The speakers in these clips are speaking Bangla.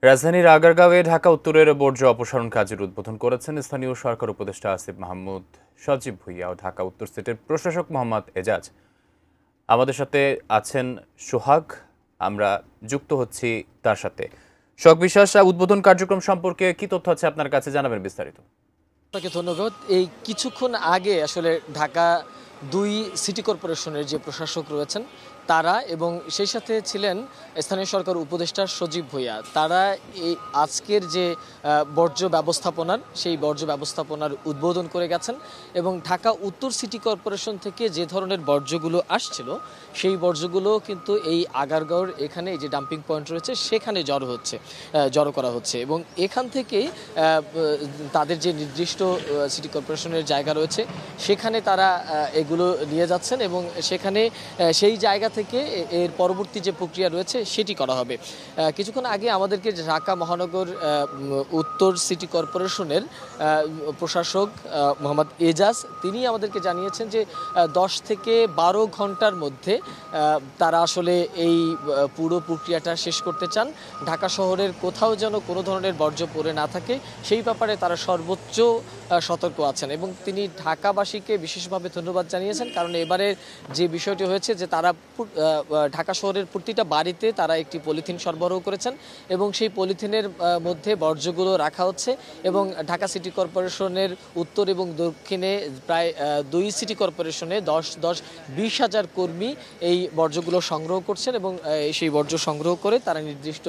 রাজধানীর আগারগাঁওয়ে ঢাকা উত্তরের বর্জ্য অপসারণ কাজের উদ্বোধন করেছেন স্থানীয় সরকার উপদেষ্টা আসিফ মাহমুদ, সজীব ভুঁইয়া ও ঢাকা উত্তর সিটির প্রশাসক মোহাম্মদ এজাজ। আমাদের সাথে আছেন সোহাগ, আমরা যুক্ত হচ্ছি তার সাথে। সোহাগ বিশ্বাস, উদ্বোধন কার্যক্রম সম্পর্কে কি তথ্য আছে আপনার কাছে, জানাবেন বিস্তারিত। আপনাকে ধন্যবাদ। এই কিছুক্ষণ আগে আসলে ঢাকা ২ সিটি কর্পোরেশনের যে প্রশাসক রয়েছেন তারা এবং সেই সাথে ছিলেন স্থানীয় সরকার উপদেষ্টা সজীব ভুঁইয়া, তারা এই আজকের যে বর্জ্য ব্যবস্থাপনার সেই বর্জ্য ব্যবস্থাপনার উদ্বোধন করে গেছেন এবং ঢাকা উত্তর সিটি কর্পোরেশন থেকে যে ধরনের বর্জ্যগুলো আসছিল সেই বর্জ্যগুলো কিন্তু এই আগারগাঁওর এখানে এই যে ডাম্পিং পয়েন্ট রয়েছে সেখানে জড়ো করা হচ্ছে এবং এখান থেকেই তাদের যে নির্দিষ্ট সিটি কর্পোরেশনের জায়গা রয়েছে সেখানে তারা এগুলো নিয়ে যাচ্ছেন এবং সেখানে সেই জায়গা থেকে এর পরবর্তী যে প্রক্রিয়া রয়েছে সেটি করা হবে। কিছুক্ষণ আগে আমাদেরকে ঢাকা মহানগর উত্তর সিটি কর্পোরেশনের প্রশাসক মোহাম্মদ এজাজ তিনি আমাদেরকে জানিয়েছেন যে 10 থেকে 12 ঘন্টার মধ্যে তারা আসলে এই পুরো প্রক্রিয়াটা শেষ করতে চান। ঢাকা শহরের কোথাও যেন কোনো ধরনের বর্জ্য পড়ে না থাকে সেই ব্যাপারে তারা সর্বোচ্চ সতর্ক আছেন এবং তিনি ঢাকাবাসীকে বিশেষভাবে ধন্যবাদ জানিয়েছেন, কারণ এবারে যে বিষয়টি হয়েছে যে তারা ঢাকা শহরের প্রতিটা বাড়িতে তারা একটি পলিথিন সরবরাহ করেছেন এবং সেই পলিথিনের মধ্যে বর্জ্যগুলো রাখা হচ্ছে এবং ঢাকা সিটি কর্পোরেশনের উত্তর এবং দক্ষিণে প্রায় 2 সিটি কর্পোরেশনে 20 হাজার কর্মী এই বর্জ্যগুলো সংগ্রহ করছেন এবং সেই বর্জ্য সংগ্রহ করে তারা নির্দিষ্ট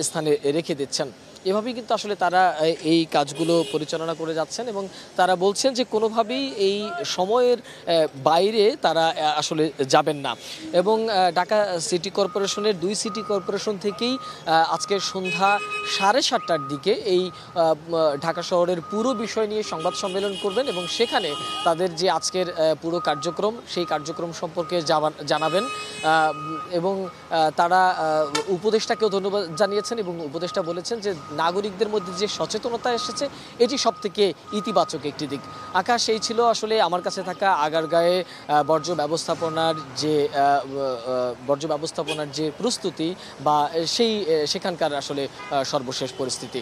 স্থানে রেখে দিচ্ছেন। এভাবেই কিন্তু আসলে তারা এই কাজগুলো পরিচালনা করে যাচ্ছেন এবং তারা বলছেন যে কোনোভাবেই এই সময়ের বাইরে তারা আসলে যাবেন না এবং ঢাকা সিটি কর্পোরেশনের 2 সিটি কর্পোরেশন থেকেই আজকের সন্ধ্যা 7:30টার দিকে এই ঢাকা শহরের পুরো বিষয় নিয়ে সংবাদ সম্মেলন করবেন এবং সেখানে তাদের যে আজকের পুরো কার্যক্রম সেই কার্যক্রম সম্পর্কে জানাবেন এবং তারা উপদেষ্টাকেও ধন্যবাদ জানিয়েছেন এবং উপদেষ্টা বলেছেন যে নাগরিকদের মধ্যে যে সচেতনতা এসেছে এটি সবথেকে ইতিবাচক একটি দিক। আকাশ, এই ছিল আসলে আমার কাছে থাকা আগারগাঁয়ে বর্জ্য ব্যবস্থাপনার যে প্রস্তুতি বা সেখানকার আসলে সর্বশেষ পরিস্থিতি।